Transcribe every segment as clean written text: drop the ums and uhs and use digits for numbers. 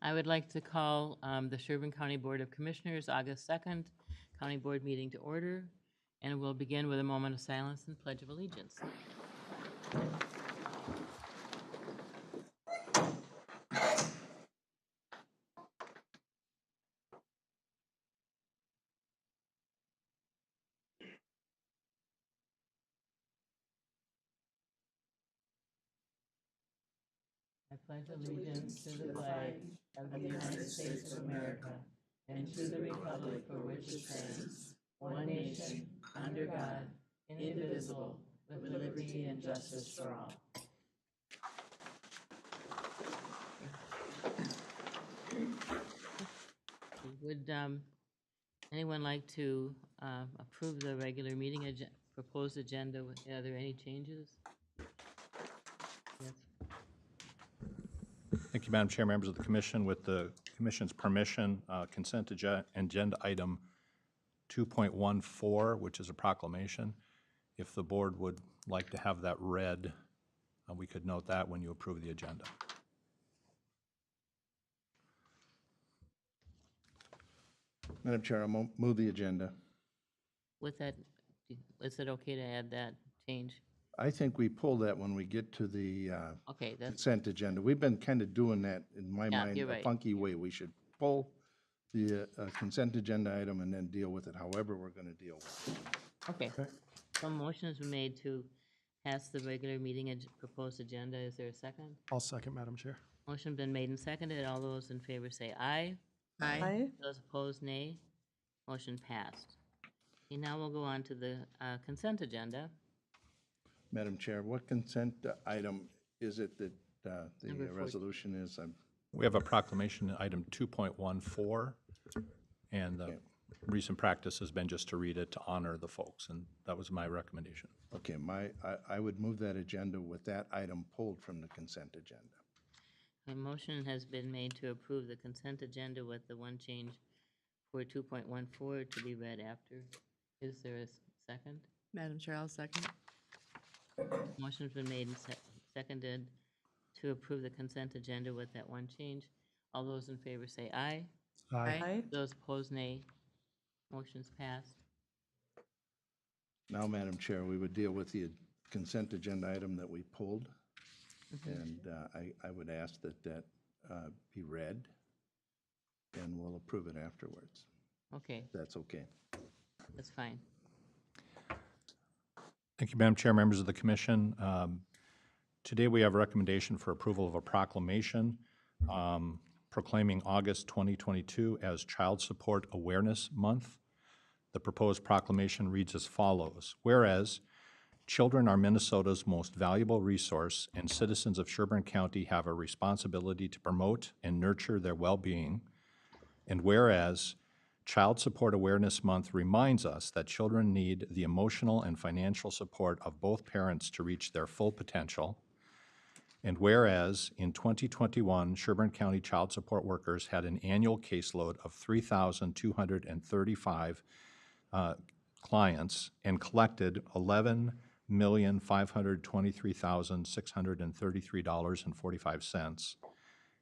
I would like to call the Sherburne County Board of Commissioners, August 2nd, County Board meeting to order, and we'll begin with a moment of silence and Pledge of Allegiance. I pledge allegiance to the flag of the United States of America and to the republic for which it stands, one nation, under God, indivisible, with liberty and justice for all. Would anyone like to approve the regular meeting proposed agenda? Are there any changes? Yes. Thank you, Madam Chair, members of the Commission. With the Commission's permission, consent agenda item 2.14, which is a proclamation. If the board would like to have that read, we could note that when you approve the agenda. Madam Chair, I'll move the agenda. With that, is it okay to add that change? I think we pull that when we get to the Okay, that's, consent agenda. We've been kind of doing that, in my Yeah, mind, you're a right. funky way. We should pull the consent agenda item and then deal with it however we're going to deal with it. okay. Some motions were made to pass the regular meeting proposed agenda. Is there a second? I'll second, Madam Chair. Motion been made and seconded. All those in favor say aye. Aye. Those opposed, nay. Motion passed. Okay, now we'll go on to the consent agenda. Madam Chair, what consent item is it that Number the 14. resolution is? We have a proclamation, item 2.14, and the recent practice has been just to read it to honor the folks, and that was my recommendation. Okay, I would move that agenda with that item pulled from the consent agenda. A motion has been made to approve the consent agenda with the one change for 2.14 to be read after. Is there a second? Madam Chair, I'll second. Motion's been made and seconded to approve the consent agenda with that one change. All those in favor say aye. Those opposed, nay. Motion's passed. Now, Madam Chair, we would deal with the consent agenda item that we pulled. And I would ask that that be read, and we'll approve it afterwards. Okay, If that's okay. that's fine. Thank you, Madam Chair, members of the Commission. Today we have a recommendation for approval of a proclamation proclaiming August 2022 as Child Support Awareness Month. The proposed proclamation reads as follows. Whereas children are Minnesota's most valuable resource, and citizens of Sherburne County have a responsibility to promote and nurture their well-being. And whereas Child Support Awareness Month reminds us that children need the emotional and financial support of both parents to reach their full potential. And whereas in 2021, Sherburne County child support workers had an annual caseload of 3,235 clients and collected $11,523,633.45.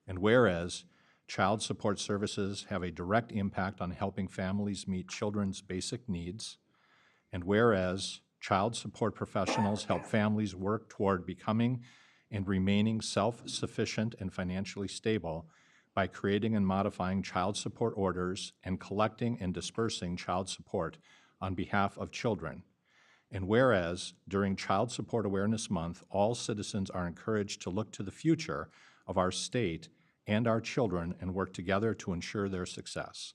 And whereas child support services have a direct impact on helping families meet children's basic needs. And whereas child support professionals help families work toward becoming and remaining self-sufficient and financially stable by creating and modifying child support orders and collecting and dispersing child support on behalf of children. And whereas during Child Support Awareness Month, all citizens are encouraged to look to the future of our state and our children and work together to ensure their success.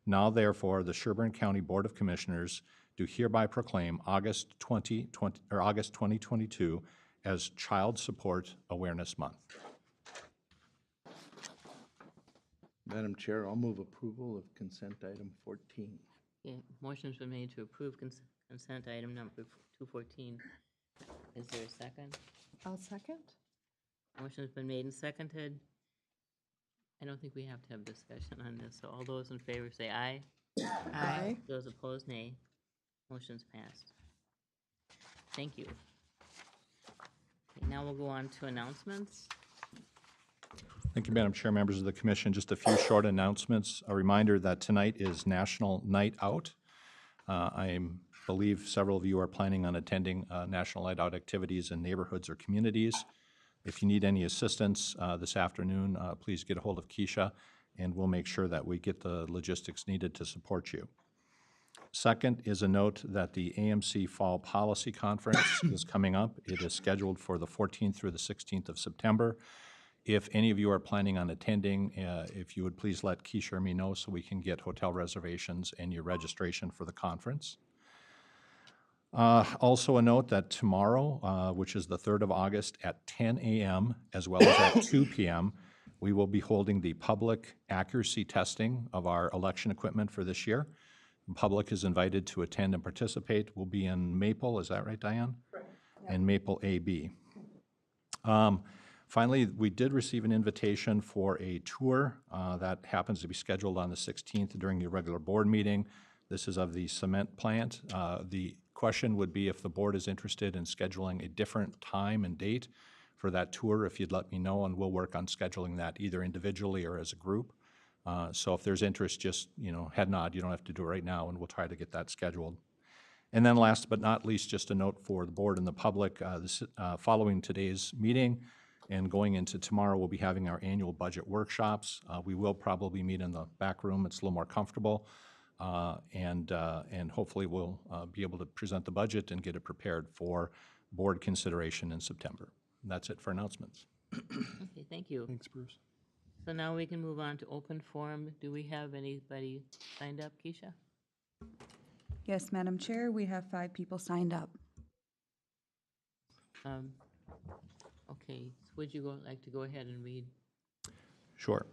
Now, therefore, the Sherburne County Board of Commissioners do hereby proclaim August 2022 as Child Support Awareness Month. Madam Chair, I'll move approval of consent item 14. Okay, motion's been made to approve consent item number 214. Is there a second? I'll second. Motion's been made and seconded. I don't think we have to have discussion on this, so all those in favor say aye. Aye. Those opposed, nay. Motion's passed. Thank you. Okay, now we'll go on to announcements. Thank you, Madam Chair, members of the commission. Just a few short announcements. A reminder that tonight is National Night Out. Believe several of you are planning on attending National Night Out activities in neighborhoods or communities. If you need any assistance this afternoon, please get a hold of Keisha, and we'll make sure that we get the logistics needed to support you. Second is a note that the AMC Fall Policy Conference is coming up. It is scheduled for the 14th through the 16th of September. If any of you are planning on attending, if you would please let Keisha or me know so we can get hotel reservations and your registration for the conference. Also a note that tomorrow, which is the 3rd of August at 10 a.m. as well as at 2 p.m., we will be holding the public accuracy testing of our election equipment for this year. The public is invited to attend and participate. We'll be in Maple, is that right, Diane? Right. And Maple AB. Finally, we did receive an invitation for a tour that happens to be scheduled on the 16th during the regular board meeting. This is of the cement plant. The question would be if the board is interested in scheduling a different time and date for that tour, if you'd let me know, and we'll work on scheduling that either individually or as a group. So if there's interest, just head nod. You don't have to do it right now, and we'll try to get that scheduled. And then last but not least, just a note for the board and the public, following today's meeting and going into tomorrow, we'll be having our annual budget workshops. We will probably meet in the back room. It's a little more comfortable. And hopefully we'll be able to present the budget and get it prepared for board consideration in September. And that's it for announcements. Okay, thank you. Thanks, Bruce. So now we can move on to open forum. Do we have anybody signed up, Keisha? Yes, Madam Chair, we have 5 people signed up. Okay, so would you like to go ahead and read? Sure.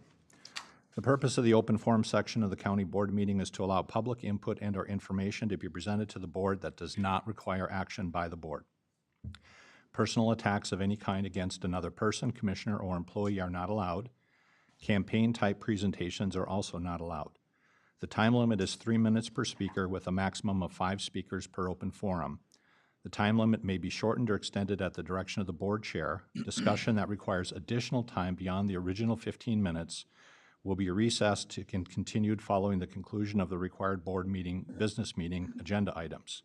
The purpose of the open forum section of the county board meeting is to allow public input and/or information to be presented to the board that does not require action by the board. Personal attacks of any kind against another person, commissioner, or employee are not allowed. Campaign-type presentations are also not allowed. The time limit is 3 minutes per speaker with a maximum of 5 speakers per open forum. The time limit may be shortened or extended at the direction of the board chair. Discussion that requires additional time beyond the original 15 minutes will be recessed and continued following the conclusion of the required board meeting, business meeting agenda items.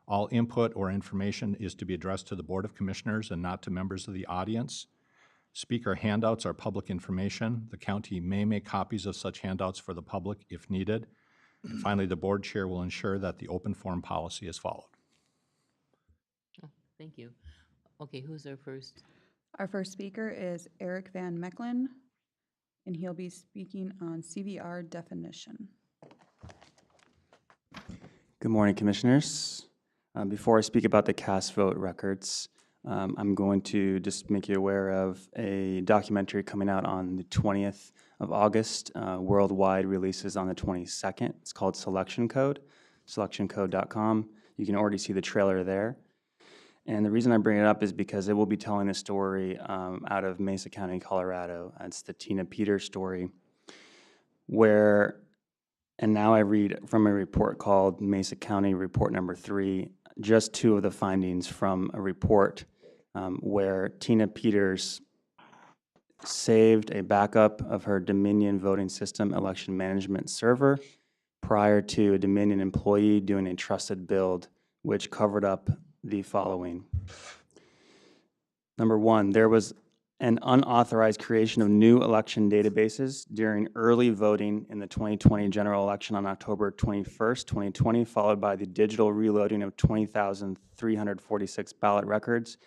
All input or information is to be addressed to the Board of Commissioners and not to members of the audience. Speaker handouts are public information. The county may make copies of such handouts for the public if needed. And finally, the board chair will ensure that the open forum policy is followed. Oh, thank you. Okay, who's our first? Our first speaker is Eric Van Mecklin, and he'll be speaking on CVR definition. Good morning, Commissioners. Before I speak about the cast vote records, I'm going to just make you aware of a documentary coming out on the 20th of August. Worldwide releases on the 22nd. It's called Selection Code, selectioncode.com. You can already see the trailer there. And the reason I bring it up is because it will be telling a story out of Mesa County, Colorado. It's the Tina Peters story, where, and now I read from a report called Mesa County Report Number 3, just 2 of the findings from a report where Tina Peters saved a backup of her Dominion voting system election management server prior to a Dominion employee doing a trusted build, which covered up the following. Number 1, there was an unauthorized creation of new election databases during early voting in the 2020 general election on October 21st, 2020, followed by the digital reloading of 20,346 ballot records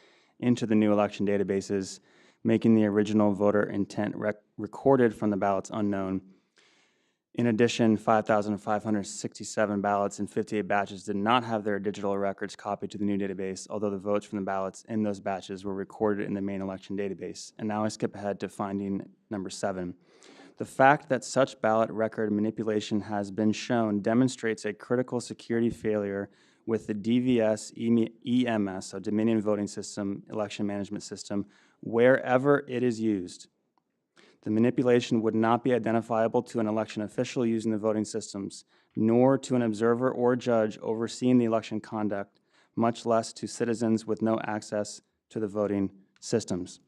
into the new election databases, making the original voter intent recorded from the ballots unknown. In addition, 5,567 ballots in 58 batches did not have their digital records copied to the new database, although the votes from the ballots in those batches were recorded in the main election database. And now I skip ahead to finding number 7. The fact that such ballot record manipulation has been shown demonstrates a critical security failure with the DVS EMS, so Dominion Voting System, Election Management System, wherever it is used. The manipulation would not be identifiable to an election official using the voting systems, nor to an observer or judge overseeing the election conduct, much less to citizens with no access to the voting systems.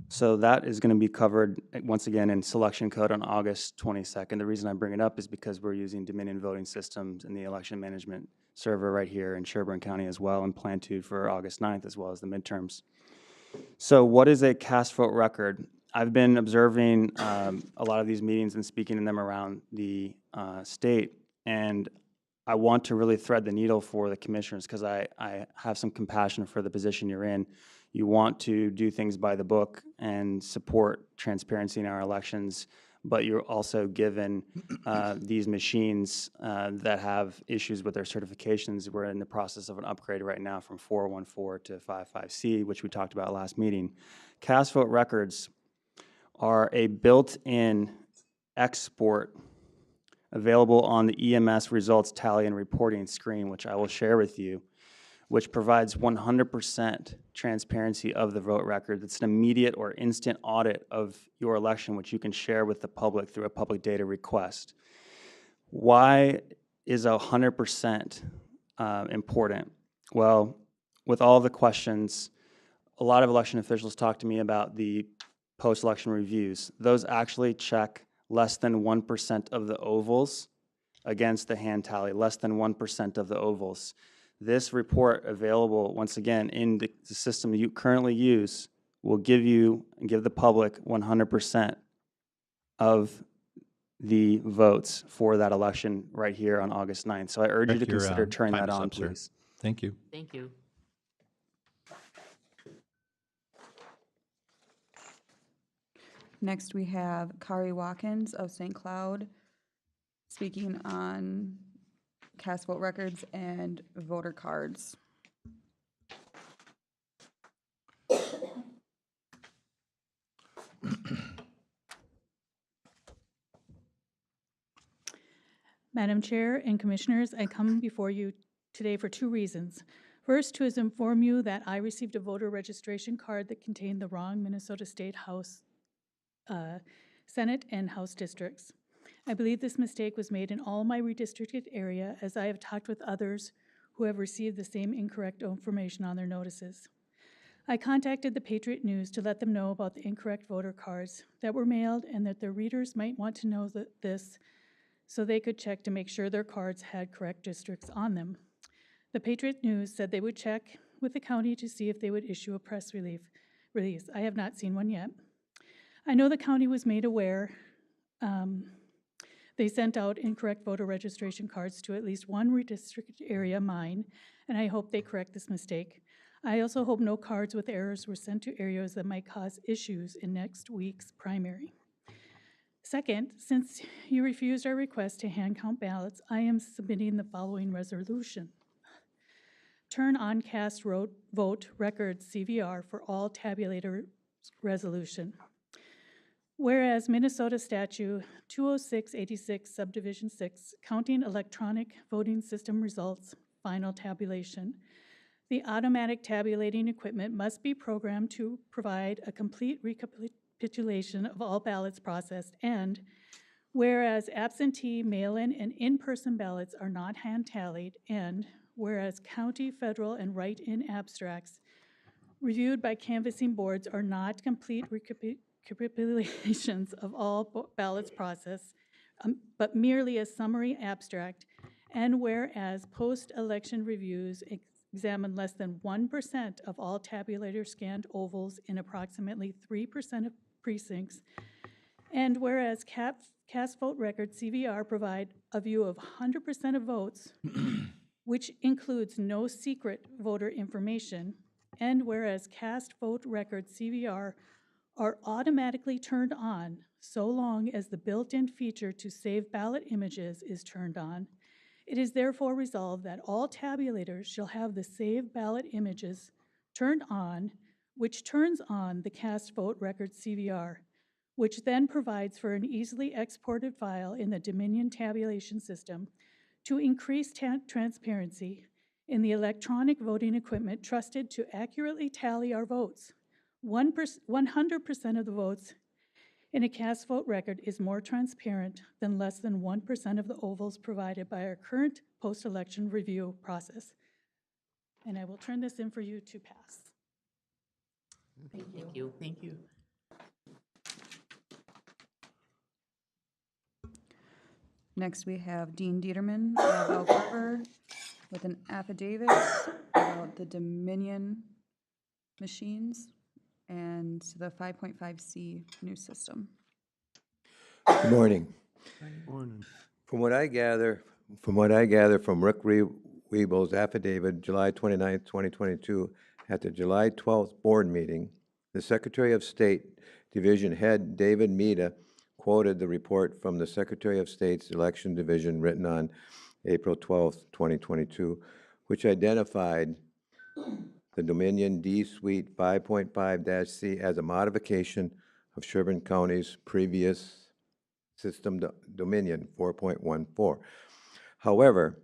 So that is going to be covered, once again, in selection code on August 22nd. The reason I bring it up is because we're using Dominion voting systems in the election management server right here in Sherburne County as well, and plan to for August 9th as well as the midterms. So what is a cast vote record? I've been observing a lot of these meetings and speaking in them around the state, and I want to really thread the needle for the commissioners because I have some compassion for the position you're in. You want to do things by the book and support transparency in our elections, but you're also given these machines that have issues with their certifications. We're in the process of an upgrade right now from 414 to 55C, which we talked about last meeting. Cast vote records are a built-in export available on the EMS results tally and reporting screen, which I will share with you, which provides 100% transparency of the vote record. It's an immediate or instant audit of your election, which you can share with the public through a public data request. Why is 100% important? Well, with all the questions, a lot of election officials talk to me about the post-election reviews. Those actually check less than 1% of the ovals against the hand tally, less than 1% of the ovals. This report, available once again in the system you currently use, will give you and give the public 100% of the votes for that election right here on August 9th. So I urge you to Rick, your, consider turning time that is on, up, sir. please. Thank you. Thank you. Next, we have Kari Watkins of St. Cloud speaking on cast vote records and voter cards. Madam Chair and Commissioners, I come before you today for two reasons. First, to inform you that I received a voter registration card that contained the wrong Minnesota State House, Senate and House districts. I believe this mistake was made in all my redistricted area, as I have talked with others who have received the same incorrect information on their notices. I contacted the Patriot News to let them know about the incorrect voter cards that were mailed and that their readers might want to know this so they could check to make sure their cards had correct districts on them. The Patriot News said they would check with the county to see if they would issue a press release. I have not seen one yet. I know the county was made aware. They sent out incorrect voter registration cards to at least one redistricted area, mine, and I hope they correct this mistake. I also hope no cards with errors were sent to areas that might cause issues in next week's primary. Second, since you refused our request to hand count ballots, I am submitting the following resolution. Turn on cast vote records CVR for all tabulator resolution. Whereas Minnesota Statute 20686 Subdivision 6, counting electronic voting system results, final tabulation. The automatic tabulating equipment must be programmed to provide a complete recapitulation of all ballots processed, and whereas absentee, mail-in, and in-person ballots are not hand-tallied, and whereas county, federal, and write-in abstracts reviewed by canvassing boards are not complete recapitulations of all ballots processed, but merely a summary abstract, and whereas post-election reviews examine less than 1% of all tabulator scanned ovals in approximately 3% of precincts, and whereas cast vote records CVR provide a view of 100% of votes, which includes no secret voter information, and whereas cast vote records CVR are automatically turned on so long as the built-in feature to save ballot images is turned on, it is therefore resolved that all tabulators shall have the save ballot images turned on, which turns on the cast vote records CVR, which then provides for an easily exported file in the Dominion tabulation system to increase transparency in the electronic voting equipment trusted to accurately tally our votes. 100% of the votes in a cast vote record is more transparent than less than 1% of the ovals provided by our current post-election review process. And I will turn this in for you to pass. Thank you. Thank you. Next, we have Dean Dieterman of Elk River with an affidavit about the Dominion machines and the 5.5C new system. Good morning. From what I gather from Rick Weeble's affidavit, July 29th, 2022, at the July 12th board meeting, the Secretary of State Division Head David Mndot quoted the report from the Secretary of State's Election Division written on April 12th, 2022, which identified the Dominion D Suite 5.5-C as a modification of Sherburne County's previous system Dominion 4.14. However,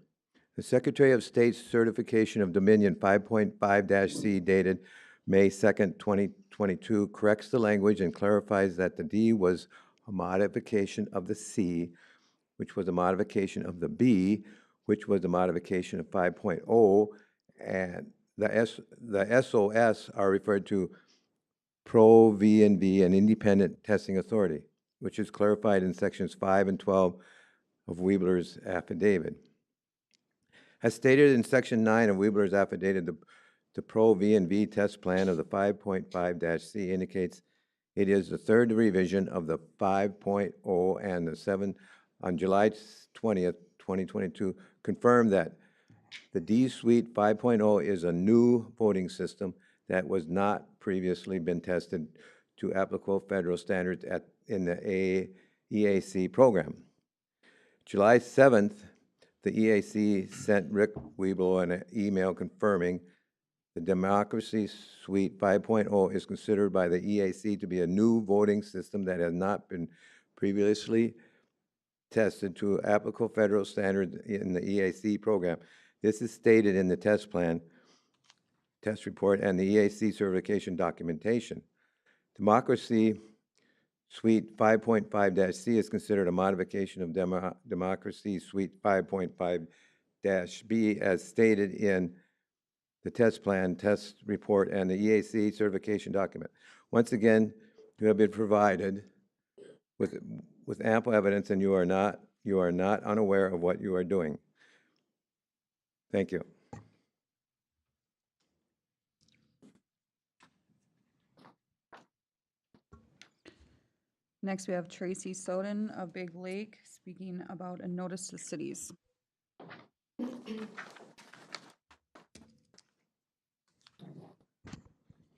the Secretary of State's certification of Dominion 5.5-C dated May 2nd, 2022 corrects the language and clarifies that the D was a modification of the C, which was a modification of the B, which was a modification of 5.0, and the SOS are referred to Pro V&V and Independent Testing Authority, which is clarified in sections 5 and 12 of Weebler's affidavit. As stated in section 9 of Weebler's affidavit, the Pro V&V test plan of the 5.5-C indicates it is the third revision of the 5.0, and the 7 on July 20th, 2022 confirmed that the D Suite 5.0 is a new voting system that was not previously been tested to applicable federal standards in the EAC program. July 7th, the EAC sent Rick Weeble an email confirming the Democracy Suite 5.0 is considered by the EAC to be a new voting system that has not been previously tested to applicable federal standards in the EAC program. This is stated in the test plan, test report, and the EAC certification documentation. Democracy Suite 5.5-C is considered a modification of Democracy Suite 5.5-B as stated in the test plan, test report, and the EAC certification document. Once again, you have been provided with ample evidence, and you are not unaware of what you are doing. Thank you. Next, we have Tracy Soden of Big Lake speaking about a notice to cities.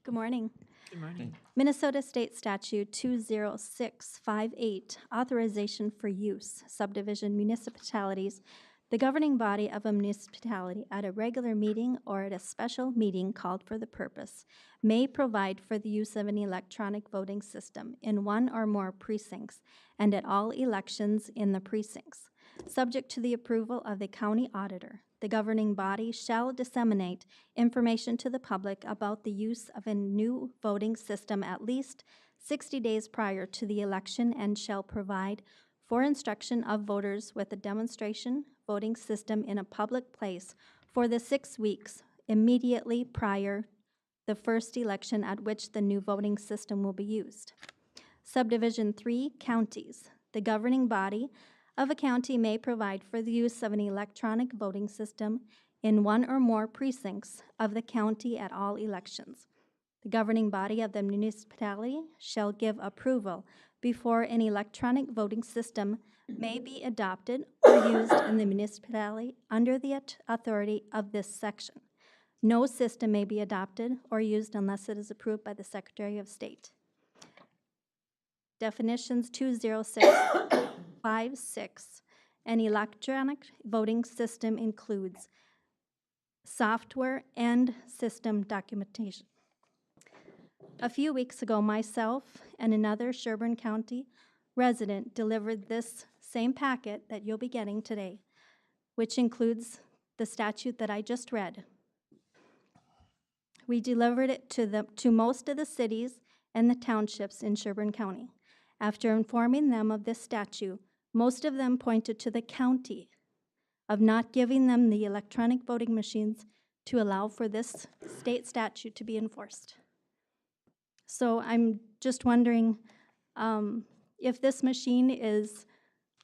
Good morning. Good morning. Minnesota State Statute 20658, Authorization for Use, Subdivision Municipalities. The governing body of a municipality at a regular meeting or at a special meeting called for the purpose may provide for the use of an electronic voting system in one or more precincts and at all elections in the precincts, subject to the approval of the county auditor. The governing body shall disseminate information to the public about the use of a new voting system at least 60 days prior to the election and shall provide for instruction of voters with a demonstration voting system in a public place for the 6 weeks immediately prior the first election at which the new voting system will be used. Subdivision 3, Counties. The governing body of a county may provide for the use of an electronic voting system in one or more precincts of the county at all elections. The governing body of the municipality shall give approval before an electronic voting system may be adopted or used in the municipality under the authority of this section. No system may be adopted or used unless it is approved by the Secretary of State. Definitions 20656. An electronic voting system includes software and system documentation. A few weeks ago, myself and another Sherburne County resident delivered this same packet that you'll be getting today, which includes the statute that I just read. We delivered it to most of the cities and the townships in Sherburne County. After informing them of this statute, most of them pointed to the county of not giving them the electronic voting machines to allow for this state statute to be enforced. So I'm just wondering if this machine is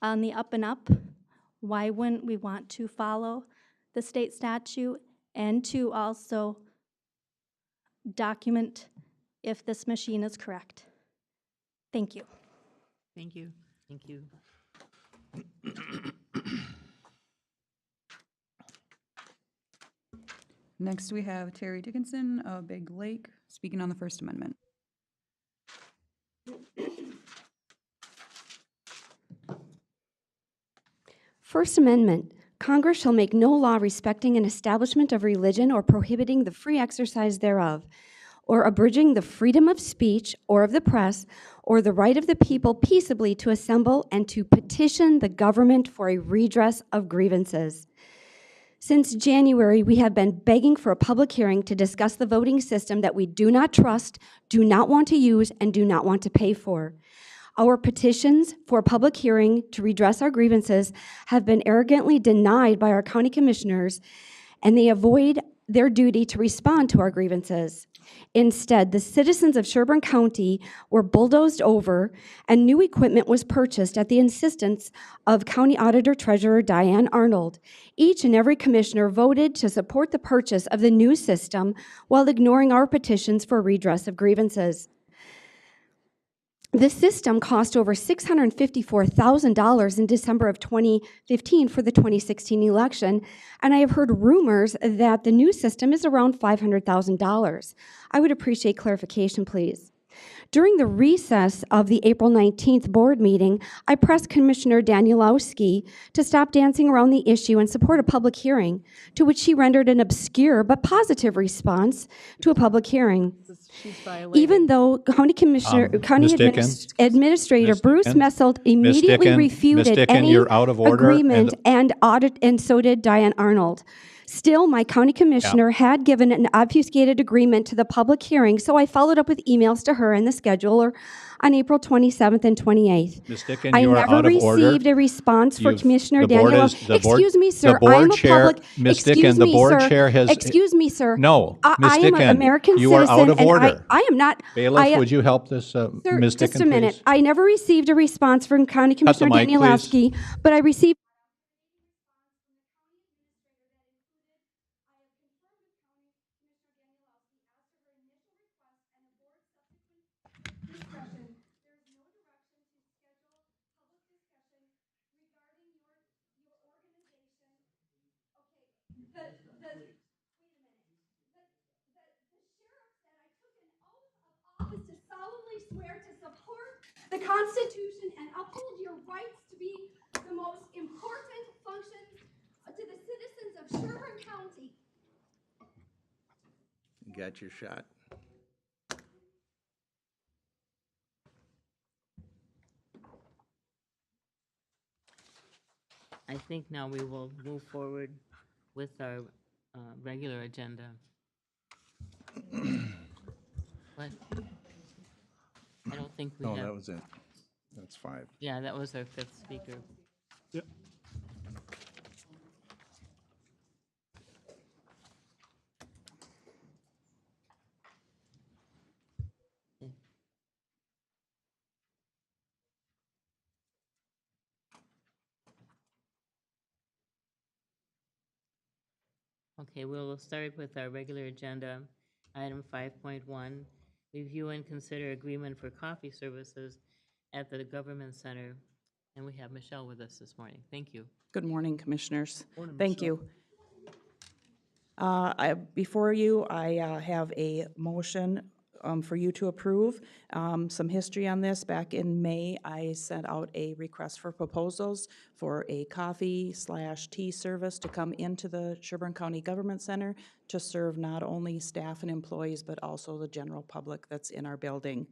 on the up and up, why wouldn't we want to follow the state statute and to also document if this machine is correct? Thank you. Thank you. Thank you. Next, we have Terry Dickinson of Big Lake speaking on the First Amendment. First Amendment, Congress shall make no law respecting an establishment of religion or prohibiting the free exercise thereof, or abridging the freedom of speech or of the press, or the right of the people peaceably to assemble and to petition the government for a redress of grievances. Since January, we have been begging for a public hearing to discuss the voting system that we do not trust, do not want to use, and do not want to pay for. Our petitions for a public hearing to redress our grievances have been arrogantly denied by our county commissioners, and they avoid their duty to respond to our grievances. Instead, the citizens of Sherburne County were bulldozed over, and new equipment was purchased at the insistence of County Auditor Treasurer Diane Arnold. Each and every commissioner voted to support the purchase of the new system while ignoring our petitions for redress of grievances. The system cost over $654,000 in December of 2015 for the 2016 election, and I have heard rumors that the new system is around $500,000. I would appreciate clarification, please. During the recess of the April 19th board meeting, I pressed Commissioner Danielowski to stop dancing around the issue and support a public hearing, to which she rendered an obscure but positive response to a public hearing. She's violating. Even though County Commissioner, County Ms. Dickin? Administrator Ms. Bruce Dickin? Messelt Ms. immediately Dickin? Ms. refuted Dickin, any you're out of order, agreement and audit, and so did Diane Arnold. Still, my county commissioner had given an obfuscated agreement to the public hearing, so I followed up with emails to her and the scheduler on April 27th and 28th. Ms. Dickin, I you are never out of order. received a response for You've- Commissioner the board Daniel. is- the board- Excuse me, the sir. board I am a chair- public. Ms. Excuse Dickin, the me, board sir. chair has- Excuse me, sir. No, Ms. I am an Dickin, American you are citizen, out of and order. I am not. Bailiff, would you help this, Sir, Ms. just Dickin, a minute. please? I never received a response from County Cut the Commissioner mic, please. Danielowski, but I received. Office to solemnly swear to support the Constitution and uphold your rights to be the most important functions to the citizens of Sherburne County. You got your shot. I think now we will move forward with our regular agenda. What? I don't think we No, have. that was it. That's 5. Yeah, that was our fifth speaker. Okay, we'll start with our regular agenda. Item 5.1, review and consider agreement for coffee services at the Government Center. And we have Michelle with us this morning. Thank you. Good morning, Commissioners. Thank you. Before you, I have a motion for you to approve. Some history on this. Back in May, I sent out a request for proposals for a coffee/tea service to come into the Sherburne County Government Center to serve not only staff and employees, but also the general public that's in our building.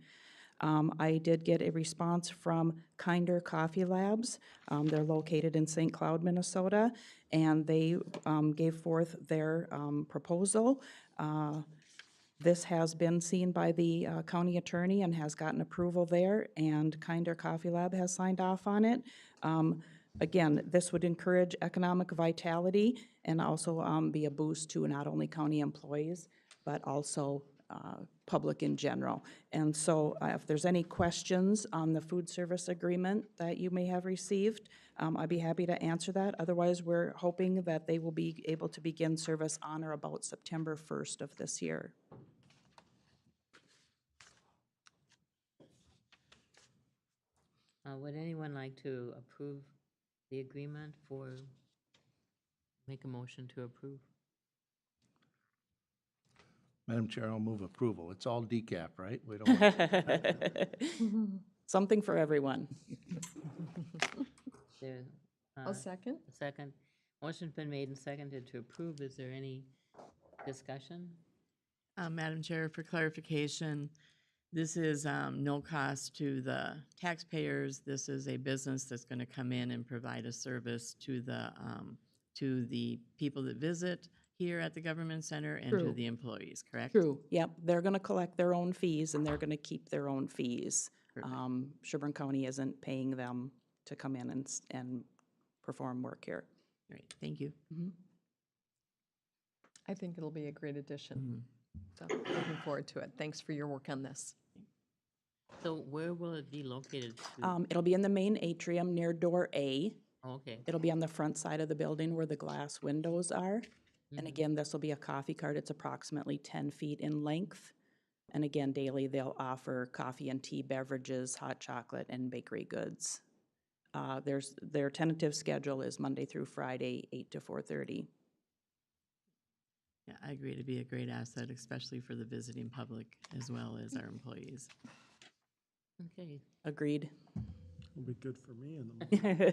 I did get a response from Kinder Coffee Labs. They're located in St. Cloud, Minnesota, and they gave forth their proposal. This has been seen by the county attorney and has gotten approval there, and Kinder Coffee Lab has signed off on it. Again, this would encourage economic vitality and also be a boost to not only county employees, but also public in general. And so if there's any questions on the food service agreement that you may have received, I'd be happy to answer that. Otherwise, we're hoping that they will be able to begin service on or about September 1st of this year. Would anyone like to approve the agreement make a motion to approve? Madam Chair, I'll move approval. It's all decaf, right? We don't want Something for everyone. There, I'll second. a second. Motion's been made and seconded to approve. Is there any discussion? Madam Chair, for clarification, this is no cost to the taxpayers. This is a business that's going to come in and provide a service to the people that visit here at the government center and to True. the employees, correct? True, yep. They're going to collect their own fees, and they're going to keep their own fees. Perfect. Sherburne County isn't paying them to come in and perform work here. Great, thank you. I think it'll be a great addition. So looking forward to it. Thanks for your work on this. So where will it be located? To? It'll be in the main atrium near door A. Oh, okay. It'll be on the front side of the building where the glass windows are. And again, this will be a coffee cart. It's approximately 10 feet in length. And again, daily they'll offer coffee and tea beverages, hot chocolate, and bakery goods. Their tentative schedule is Monday through Friday, 8 to 4:30. Yeah, I agree to be a great asset, especially for the visiting public as well as our employees. Okay. Agreed. It'll be good for me in the morning.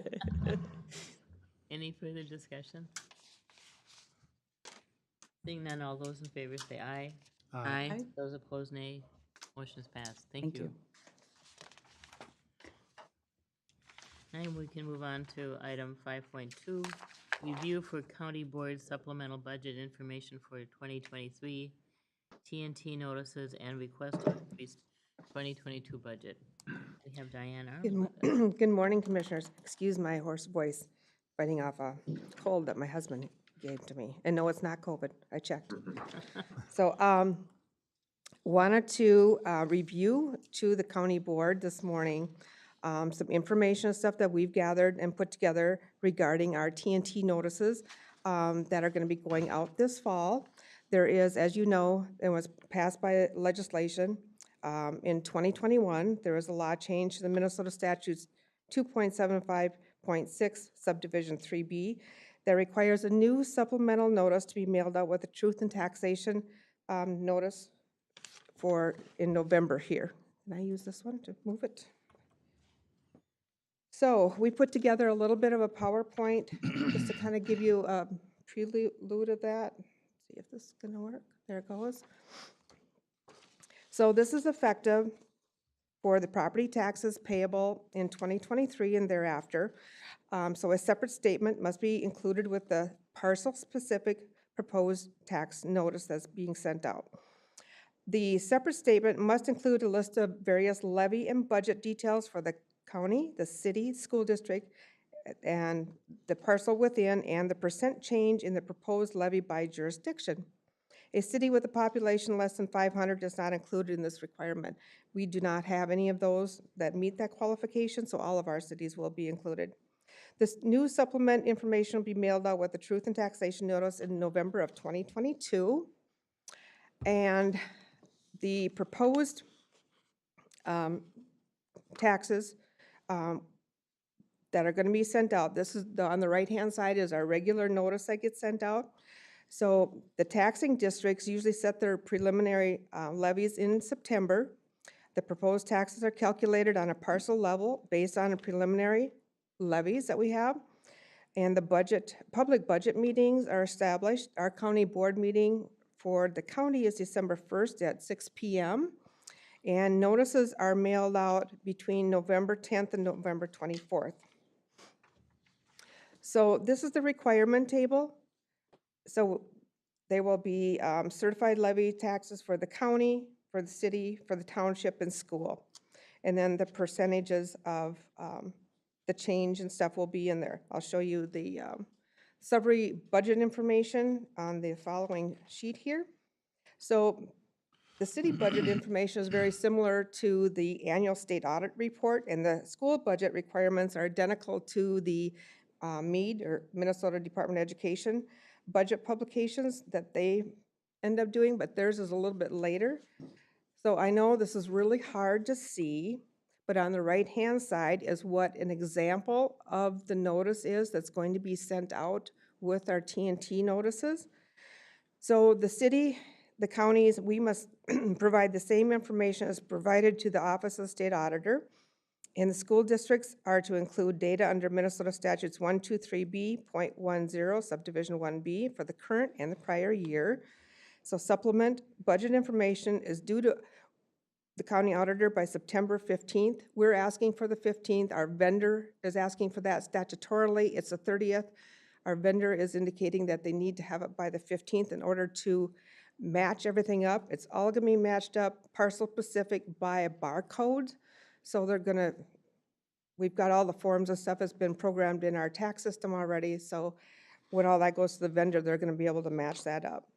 Any further discussion? Seeing none, all those in favor say aye. Aye. Those opposed, nay. Motion is passed. Thank you. And we can move on to item 5.2, review for county board supplemental budget information for 2023, TNT notices and request to increase 2022 budget. We have Diane Arnold. Good morning, Commissioners. Excuse my hoarse voice, fighting off a cold that my husband gave to me. And no, it's not COVID. I checked. So wanted to review to the county board this morning some information and stuff that we've gathered and put together regarding our TNT notices that are going to be going out this fall. There is, as you know, it was passed by legislation in 2021. There was a law change to the Minnesota statutes 2.75.6 subdivision 3B that requires a new supplemental notice to be mailed out with a truth and taxation notice in November here. Can I use this one to move it? So we put together a little bit of a PowerPoint just to kind of give you a prelude of that. See if this is going to work. There it goes. So this is effective for the property taxes payable in 2023 and thereafter. So a separate statement must be included with the parcel-specific proposed tax notice that's being sent out. The separate statement must include a list of various levy and budget details for the county, the city, school district, and the parcel within, and the percent change in the proposed levy by jurisdiction. A city with a population less than 500 is not included in this requirement. We do not have any of those that meet that qualification, so all of our cities will be included. This new supplement information will be mailed out with the truth and taxation notice in November of 2022. And the proposed taxes that are going to be sent out, this is on the right-hand side is our regular notice that gets sent out. So the taxing districts usually set their preliminary levies in September. The proposed taxes are calculated on a parcel level based on a preliminary levies that we have. And the public budget meetings are established. Our county board meeting for the county is December 1st at 6 p.m. And notices are mailed out between November 10th and November 24th. So this is the requirement table. So there will be certified levy taxes for the county, for the city, for the township, and school. And then the percentages of the change and stuff will be in there. I'll show you the summary budget information on the following sheet here. So The city budget information is very similar to the annual state audit report, and the school budget requirements are identical to the MEAD, or Minnesota Department of Education, budget publications that they end up doing, but theirs is a little bit later. So I know this is really hard to see, but on the right-hand side is what an example of the notice is that's going to be sent out with our TNT notices. So the city, the counties, we must provide the same information as provided to the Office of State Auditor. And the school districts are to include data under Minnesota Statutes 123B.10, subdivision 1B, for the current and the prior year. So supplement budget information is due to the county auditor by September 15th. We're asking for the 15th. Our vendor is asking for that statutorily. It's the 30th. Our vendor is indicating that they need to have it by the 15th in order to match everything up. It's all gonna be matched up, parcel specific by a barcode. So they're gonna, we've got all the forms and stuff that's been programmed in our tax system already. So when all that goes to the vendor, they're gonna be able to match that up.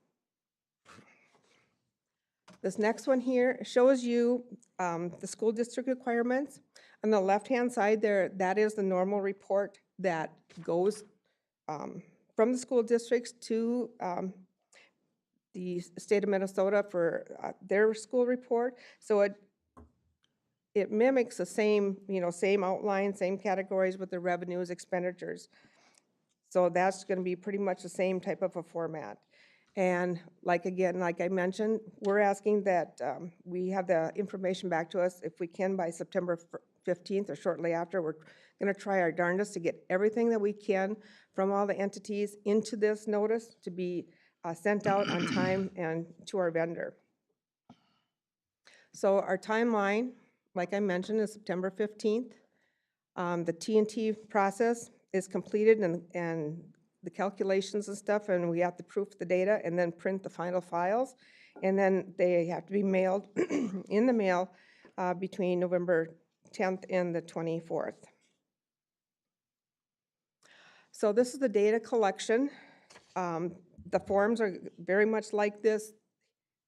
This next one here shows you the school district requirements. On the left-hand side there, that is the normal report that goes from the school districts to the state of Minnesota for their school report. So it mimics the same, same outline, same categories with the revenues, expenditures. So that's going to be pretty much the same type of a format. And like I mentioned, we're asking that we have the information back to us if we can by September 15th or shortly after. We're going to try our darndest to get everything that we can from all the entities into this notice to be sent out on time and to our vendor. So our timeline, like I mentioned, is September 15th. The TNT process is completed and the calculations and stuff, and we have to proof the data and then print the final files. And then they have to be mailed in the mail between November 10th and the 24th. So this is the data collection. The forms are very much like this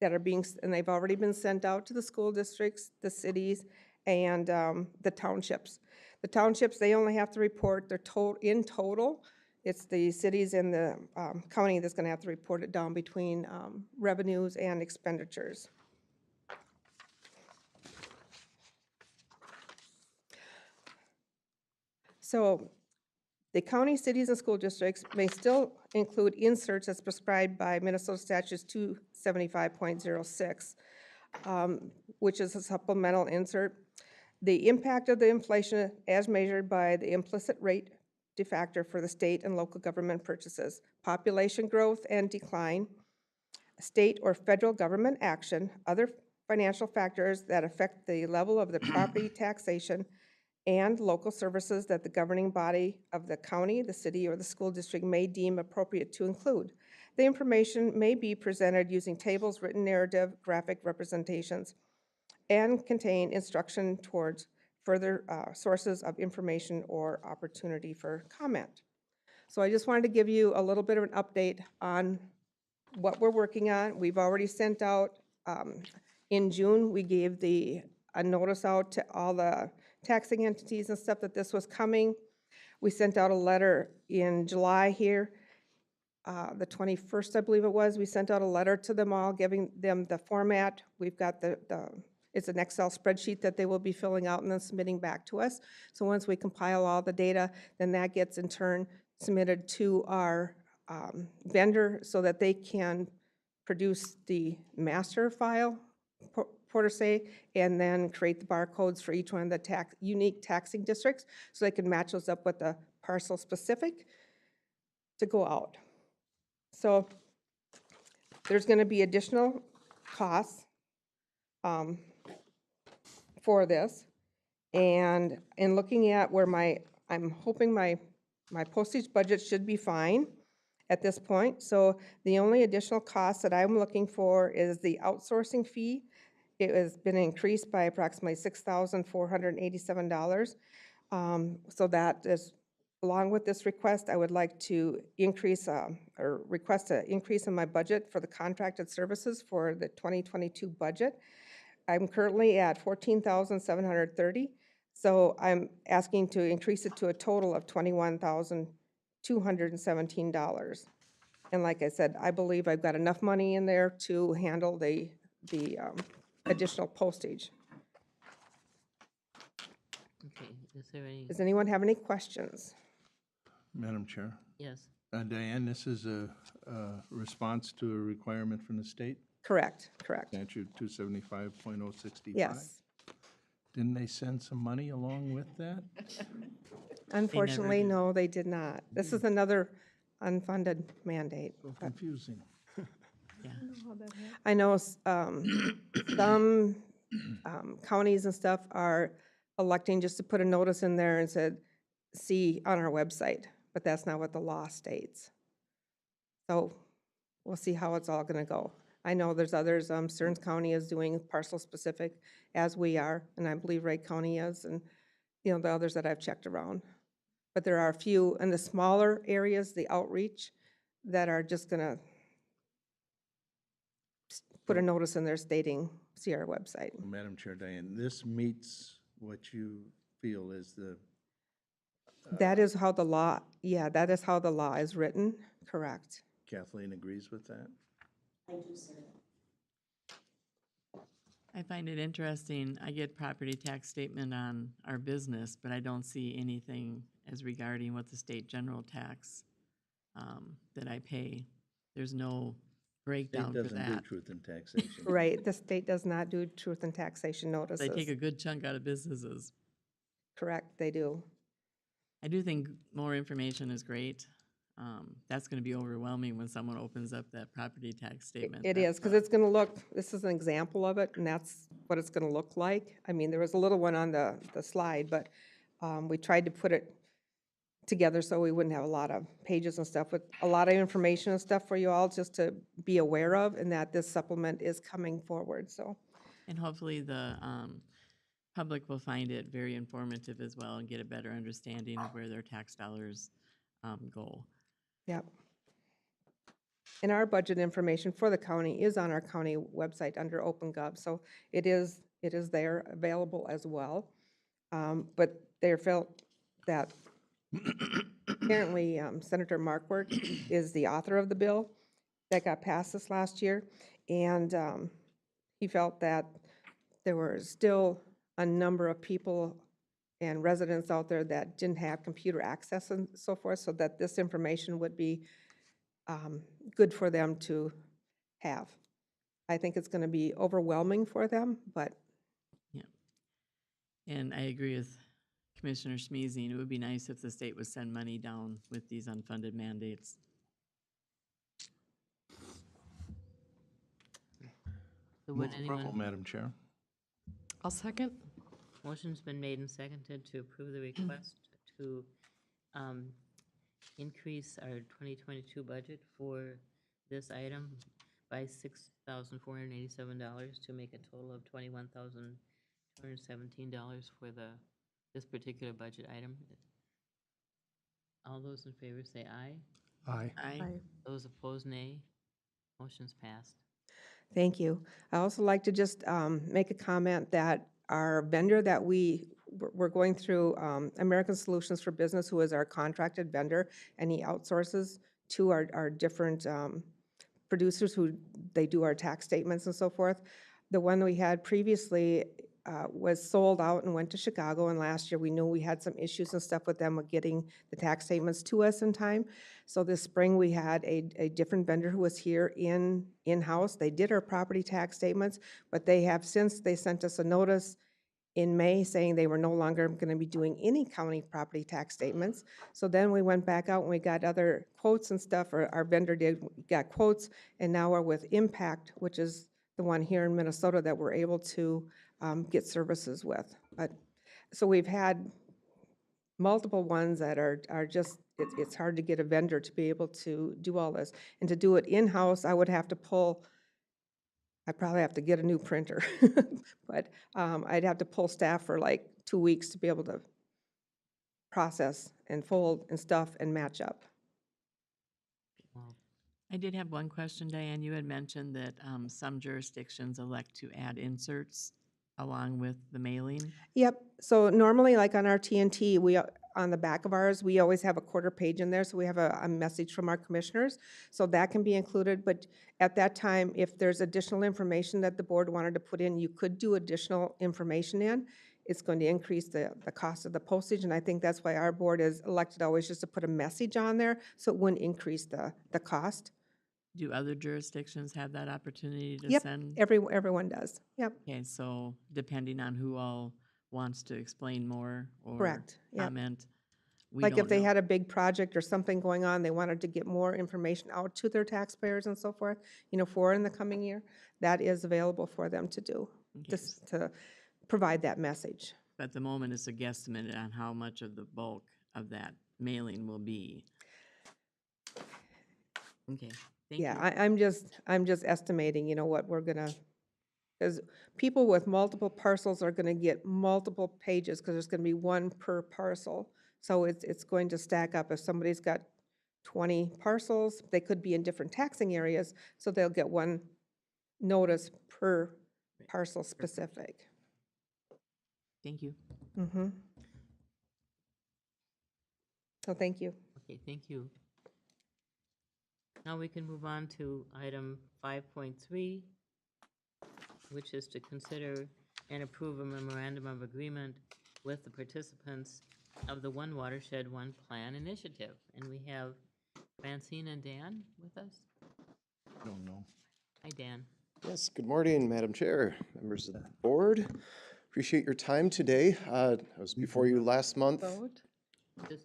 that are and they've already been sent out to the school districts, the cities, and the townships. The townships, they only have to report their in total. It's the cities and the county that's gonna have to report it down between revenues and expenditures. So the county, cities, and school districts may still include inserts as prescribed by Minnesota Statutes 275.06, which is a supplemental insert. The impact of the inflation as measured by the implicit rate factor for the state and local government purchases, population growth and decline, state or federal government action, other financial factors that affect the level of the property taxation, and local services that the governing body of the county, the city, or the school district may deem appropriate to include. The information may be presented using tables, written narrative, graphic representations, and contain instruction towards further sources of information or opportunity for comment. So I just wanted to give you a little bit of an update on what we're working on. We've already sent out, in June, we gave a notice out to all the taxing entities and stuff that this was coming. We sent out a letter in July here, the 21st, I believe it was. We sent out a letter to them all, giving them the format. We've got it's an Excel spreadsheet that they will be filling out and then submitting back to us. So once we compile all the data, then that gets in turn submitted to our vendor so that they can produce the master file, per se, and then create the barcodes for each one of the unique taxing districts so they can match those up with the parcel specific to go out. So there's going to be additional costs for this, and in looking at where I'm hoping my postage budget should be fine at this point. So the only additional cost that I'm looking for is the outsourcing fee. It has been increased by approximately $6,487. So that is along with this request, I would like to increase, or request an increase in my budget for the contracted services for the 2022 budget. I'm currently at 14,730, so I'm asking to increase it to a total of $21,217. And like I said, I believe I've got enough money in there to handle the additional postage. Okay, is there any, Does anyone have any questions? Madam Chair. yes, Diane, this is a response to a requirement from the state, Correct, correct. statute 275.065? Yes. Didn't they send some money along with that? Unfortunately, do. no, they did not. This is another unfunded mandate. So but confusing. I know some counties and stuff are electing just to put a notice in there and said, see on our website, but that's not what the law states. So we'll see how it's all gonna go. I know there's others, Stearns County is doing parcel specific, as we are, and I believe Wright County is, and, you know, the others that I've checked around. But there are a few in the smaller areas, the outreach, that are just gonna put a notice in there stating, see our website. Madam Chair, Diane, this meets what you feel is the, That is how the law, yeah, that is how the law is written, correct. Kathleen agrees with that? I find it interesting. I get property tax statement on our business, but I don't see anything as regarding what the state general tax that I pay. There's no breakdown State for doesn't do that. truth in taxation. Right, the state does not do truth and taxation notices. They take a good chunk out of businesses. Correct, they do. I do think more information is great. That's going to be overwhelming when someone opens up that property tax statement. It is, because it's gonna look, this is an example of it, and that's what it's gonna look like. I mean, there was a little one on the slide, but we tried to put it together so we wouldn't have a lot of pages and stuff, with a lot of information and stuff for you all just to be aware of, and that this supplement is coming forward, so. And hopefully the public will find it very informative as well and get a better understanding of where their tax dollars go. Yep. And our budget information for the county is on our county website under OpenGov, so it is there available as well. But they felt that apparently Senator Markworth is the author of the bill that got passed this last year, and he felt that there were still a number of people and residents out there that didn't have computer access and so forth, so that this information would be good for them to have. I think it's going to be overwhelming for them, but Yeah. And I agree with Commissioner Smeezing. It would be nice if the state would send money down with these unfunded mandates. so Move would approval, anyone, Madam Chair. I'll second. motion's been made and seconded to approve the request to increase our 2022 budget for this item by $6,487 to make a total of $21,217 for this particular budget item. All those in favor say aye. Aye. Aye. Those opposed, nay. Motion's passed. thank you. I also like to just make a comment that our vendor that we're going through, American Solutions for Business, who is our contracted vendor, and he outsources to our different producers who they do our tax statements and so forth. The one we had previously was sold out and went to Chicago, and last year we knew we had some issues and stuff with them with getting the tax statements to us in time. So this spring we had a different vendor who was here in-house. They did our property tax statements, but they sent us a notice in May saying they were no longer going to be doing any county property tax statements. So then we went back out and we got other quotes and stuff, or our vendor got quotes, and now we're with Impact, which is the one here in Minnesota that we're able to get services with. But so we've had multiple ones that are just, it's hard to get a vendor to be able to do all this. And to do it in-house, I would have to I'd probably have to get a new printer. But I'd have to pull staff for like 2 weeks to be able to process and fold and stuff and match up. I did have one question, Diane. You had mentioned that some jurisdictions elect to add inserts along with the mailing. Yep, so normally like on our TNT, on the back of ours, we always have a quarter page in there, so we have a message from our commissioners. So that can be included, but at that time, if there's additional information that the board wanted to put in, you could do additional information in. It's going to increase the cost of the postage, and I think that's why our board is elected always just to put a message on there, so it wouldn't increase the cost. Do other jurisdictions have that opportunity to Yep, send? everyone does, yep. Okay, so depending on who all wants to explain more or Correct, yep. comment, we Like don't if they know. had a big project or something going on, they wanted to get more information out to their taxpayers and so forth, for in the coming year, that is available for them to do, Okay. just to provide that message. But at the moment, it's a guesstimate on how much of the bulk of that mailing will be. Okay, thank you. Yeah, I'm just estimating, what we're gonna, because people with multiple parcels are gonna get multiple pages, because there's gonna be one per parcel. So it's going to stack up. If somebody's got 20 parcels, they could be in different taxing areas, so they'll get one notice per parcel specific. Thank you. Mm-hmm. So thank you. Okay, thank you. Now we can move on to item 5.3, which is to consider and approve a memorandum of agreement with the participants of the One Watershed, One Plan initiative. And we have Francine and Dan with us. Don't know. Hi, Dan. Yes, good morning, Madam Chair, members of the board. Appreciate your time today. I was before you last month. Vote? This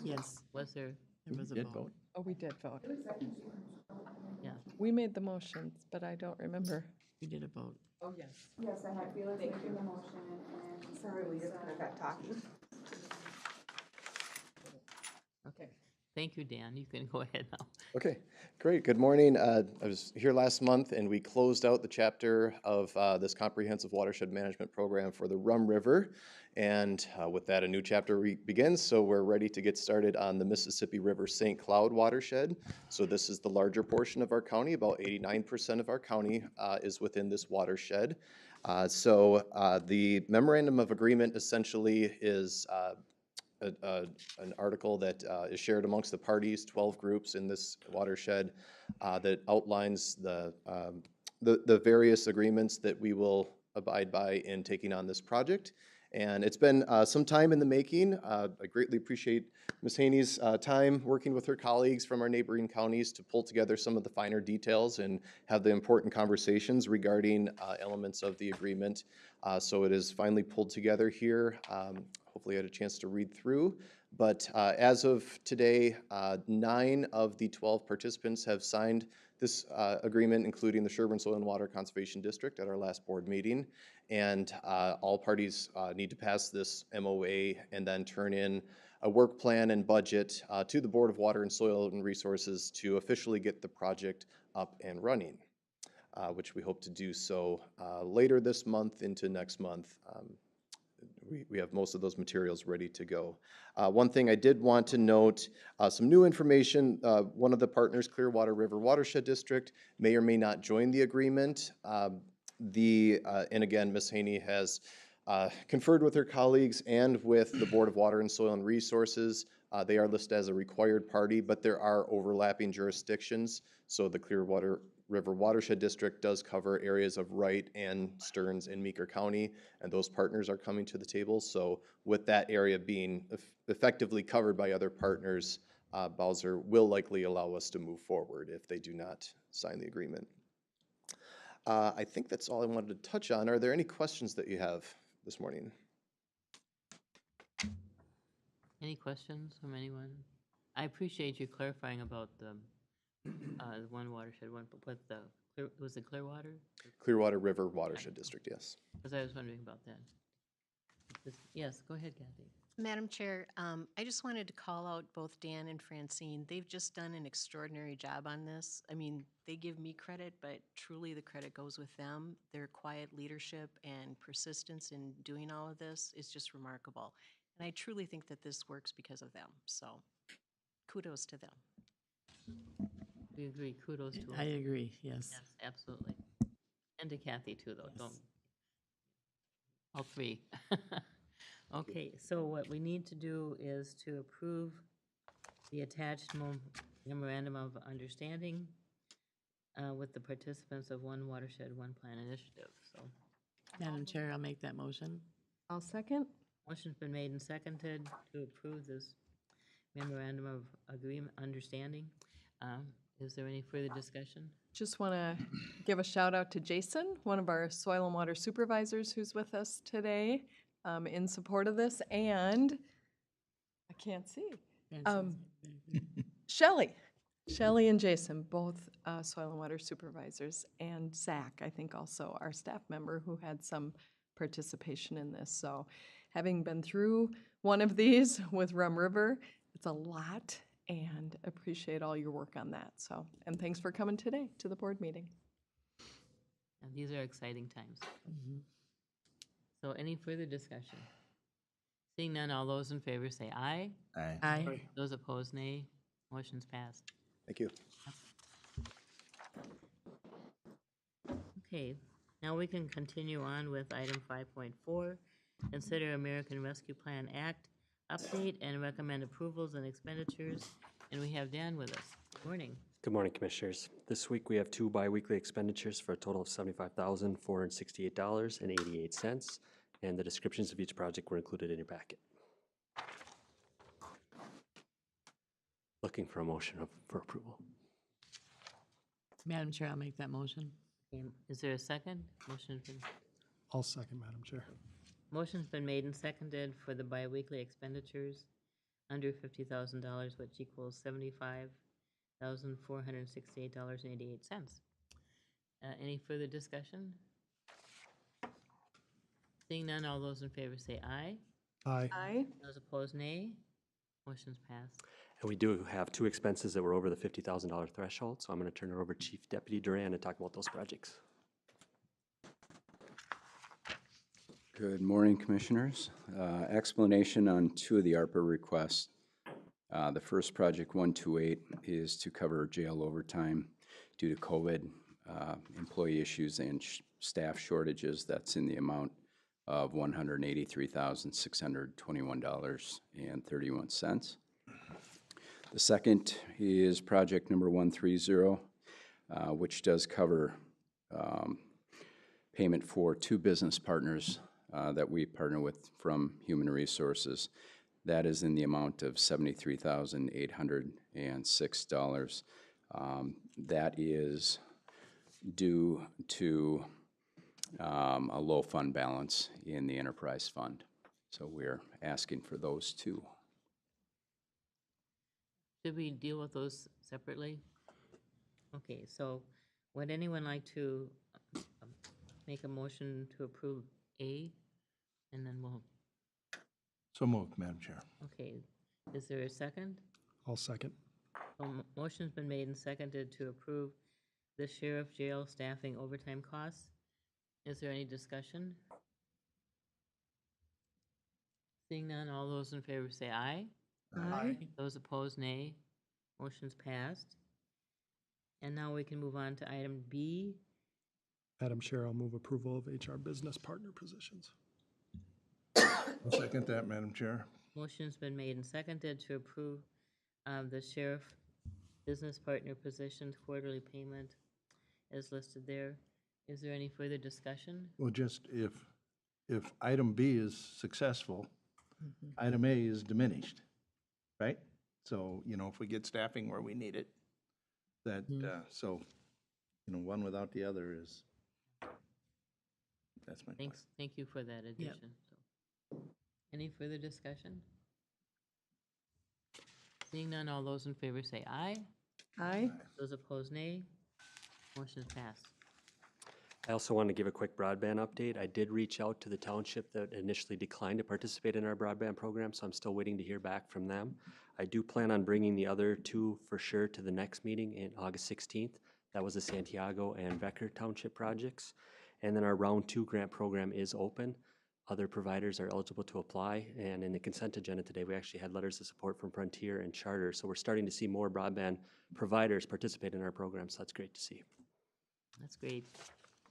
Yes. was there? There was a Did vote. Oh, we did vote. Yeah. We made the motions, but I don't remember. We did a vote. Oh, yes. Yes, I had Felix making the motion and. Sorry, we just kind of got talking. Okay. Thank you, Dan. You can go ahead now. Okay, great. Good morning. I was here last month and we closed out the chapter of this comprehensive watershed management program for the Rum River. And with that, a new chapter begins. So we're ready to get started on the Mississippi River St. Cloud watershed. So this is the larger portion of our county. About 89% of our county is within this watershed. The memorandum of agreement essentially is an article that is shared amongst the parties, 12 groups in this watershed, that outlines the various agreements that we will abide by in taking on this project. And it's been some time in the making. I greatly appreciate Ms. Haney's time working with her colleagues from our neighboring counties to pull together some of the finer details and have the important conversations regarding elements of the agreement. So it is finally pulled together here. Hopefully I had a chance to read through. But as of today, 9 of the 12 participants have signed this agreement, including the Sherburne Soil and Water Conservation District at our last board meeting. And all parties need to pass this MOA and then turn in a work plan and budget to the Board of Water and Soil and Resources to officially get the project up and running, which we hope to do so later this month into next month. We have most of those materials ready to go. One thing I did want to note, some new information. One of the partners, Clearwater River Watershed District, may or may not join the agreement. And again, Ms. Haney has conferred with her colleagues and with the Board of Water and Soil and Resources. They are listed as a required party, but there are overlapping jurisdictions. So the Clearwater River Watershed District does cover areas of Wright and Stearns in Meeker County, and those partners are coming to the table. So with that area being effectively covered by other partners, Bowser will likely allow us to move forward if they do not sign the agreement. I think that's all I wanted to touch on. Are there any questions that you have this morning? Any questions from anyone? I appreciate you clarifying about the One Watershed, was it Clearwater? Clearwater River Watershed District, yes. Because I was wondering about that. Yes, go ahead, Kathy. Madam Chair, I just wanted to call out both Dan and Francine. They've just done an extraordinary job on this. I mean, they give me credit, but truly the credit goes with them. Their quiet leadership and persistence in doing all of this is just remarkable. And I truly think that this works because of them, so kudos to them. We agree, kudos to them. I agree, yes. Yes, absolutely. And to Kathy too, though, don't, all three. Okay, so what we need to do is to approve the attached memorandum of understanding with the participants of One Watershed, One Plan initiative, so. Madam Chair, I'll make that motion. I'll second. Motion's been made and seconded to approve this memorandum of agreement, understanding. Is there any further discussion? Just want to give a shout out to Jason, one of our soil and water supervisors who's with us today in support of this, and I can't see. Shelley and Jason, both soil and water supervisors, and Zach, I think also our staff member who had some participation in this. So having been through one of these with Rum River, it's a lot, and appreciate all your work on that. So, and thanks for coming today to the board meeting. And these are exciting times. So any further discussion? Seeing none, all those in favor say aye. Aye. Aye. Those opposed, nay. Motion's passed. Thank you. Okay, now we can continue on with item 5.4. Consider American Rescue Plan Act update and recommend approvals and expenditures. And we have Dan with us. Good morning. Good morning, Commissioners. This week we have 2 biweekly expenditures for a total of $75,468.88, and the descriptions of each project were included in your packet. Looking for a motion for approval. Madam Chair, I'll make that motion. Okay, is there a second? I'll second, Madam Chair. Motion's been made and seconded for the biweekly expenditures under $50,000, which equals $75,468.88. Any further discussion? Seeing none, all those in favor say aye. Aye. Aye. Those opposed, nay. Motion's passed. And we do have 2 expenses that were over the $50,000 threshold, so I'm going to turn it over to Chief Deputy Duran to talk about those projects. Good morning, Commissioners. Explanation on 2 of the ARPA requests. The first, project 128, is to cover jail overtime due to COVID, employee issues, and staff shortages. That's in the amount of $183,621.31. The second is project number 130, which does cover payment for 2 business partners that we partner with from Human Resources. That is in the amount of $73,806. That is due to a low fund balance in the enterprise fund. So we're asking for those 2. Should we deal with those separately? Okay, so would anyone like to make a motion to approve A? And then we'll, So moved, Madam Chair. okay, is there a second? I'll second. Motion's been made and seconded to approve the sheriff jail staffing overtime costs. Is there any discussion? Seeing none, all those in favor say aye. Aye. Those opposed, nay. Motion's passed. And now we can move on to item B. Madam Chair, I'll move approval of HR business partner positions. I'll second that, Madam Chair. Motion's been made and seconded to approve the sheriff business partner positions quarterly payment as listed there. Is there any further discussion? Well, just if item B is successful, item A is diminished, right? So, if we get staffing where we need it, that, so, one without the other is, that's my point. Thank you for that addition. So, any further discussion? Seeing none, all those in favor say aye. Aye. Those opposed, nay. Motion is passed. I also want to give a quick broadband update. I did reach out to the township that initially declined to participate in our broadband program, so I'm still waiting to hear back from them. I do plan on bringing the other 2 for sure to the next meeting in August 16th. That was the Santiago and Becker Township projects. And then our round 2 grant program is open. other providers are eligible to apply. And in the consent agenda today, we actually had letters of support from Frontier and Charter. So we're starting to see more broadband providers participate in our program. So that's great to see. That's great.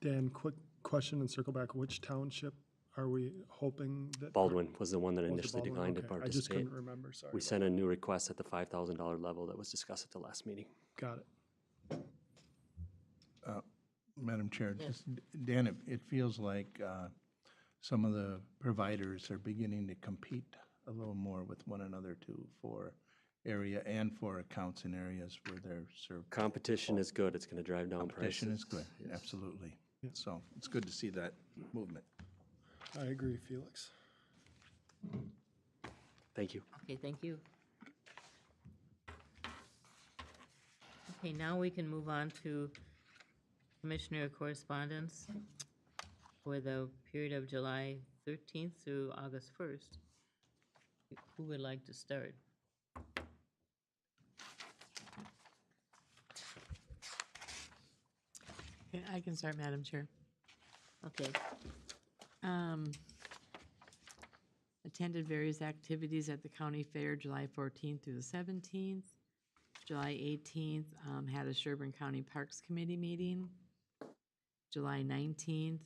Dan, quick question and circle back. Which township are we hoping that? Baldwin was the one that Was it initially Baldwin? declined to Okay, participate. I just couldn't remember, sorry. We about sent a new request at the $5,000 level that was discussed at the last meeting. that. Got it. Madam Chair, Yes. just, Dan, it feels like some of the providers are beginning to compete a little more with one another too for area and for accounts in areas where they're served. Competition is good. It's going to drive down prices. Competition is good, absolutely. So it's good to see that movement. I agree, Felix. Thank you. Okay, thank you. Okay, now we can move on to Commissioner correspondence for the period of July 13th through August 1st. Who would like to start? Okay, I can start, Madam Chair. Okay, Attended various activities at the county fair July 14th through the 17th. July 18th, had a Sherburne County Parks Committee meeting. July 19th,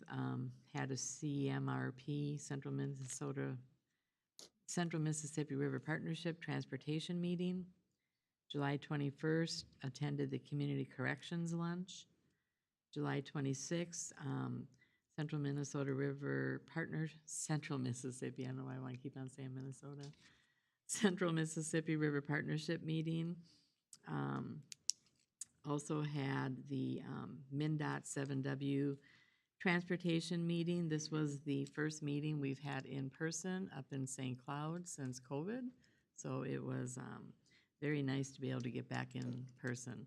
had a CMRP, Central Mississippi River Partnership Transportation meeting. July 21st, attended the Community Corrections Lunch. July 26th, Central Mississippi, I don't know why I want to keep on saying Minnesota. Central Mississippi River Partnership meeting. Also had the Mndot 7W transportation meeting. This was the first meeting we've had in person up in St. Cloud since COVID. So it was very nice to be able to get back in person.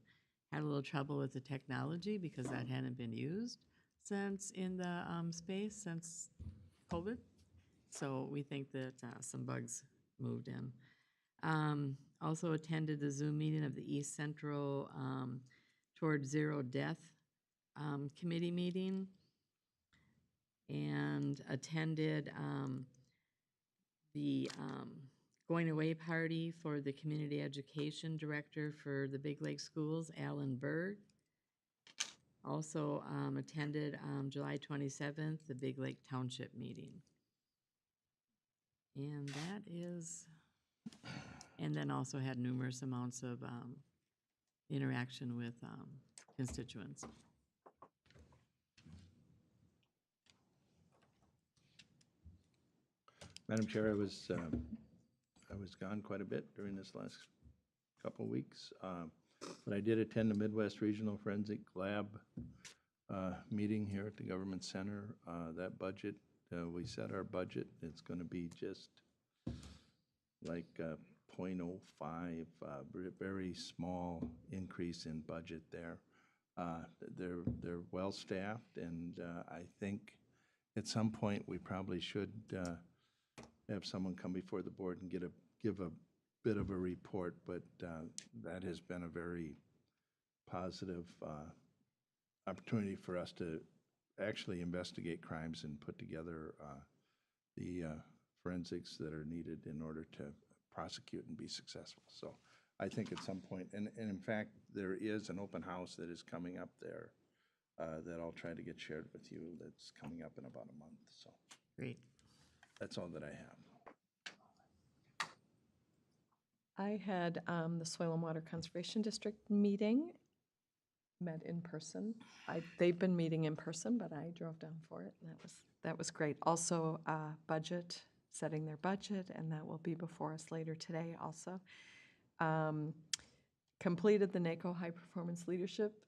Had a little trouble with the technology because that hadn't been used since in the space since COVID. So we think that some bugs moved in. Also attended the Zoom meeting of the East Central Toward Zero Death committee meeting, and attended the going away party for the community education director for the Big Lake Schools, Alan Berg. Also attended July 27th, the Big Lake Township meeting. And that is, and then also had numerous amounts of interaction with constituents. Madam Chair, I was gone quite a bit during this last couple of weeks, but I did attend the Midwest Regional Forensic Lab meeting here at the Government Center. That budget, we set our budget, it's going to be just like 0.05, very small increase in budget there. They're well-staffed, and I think at some point we probably should have someone come before the board and give a bit of a report, but that has been a very positive opportunity for us to actually investigate crimes and put together the forensics that are needed in order to prosecute and be successful. So I think at some point, and in fact, there is an open house that is coming up there that I'll try to get shared with you that's coming up in about a month. So great. That's all that I have. I had the Soil and Water Conservation District meeting, met in person. They've been meeting in person, but I drove down for it, and that was great. Also, budget, setting their budget, and that will be before us later today also. Completed the Neco High Performance Leadership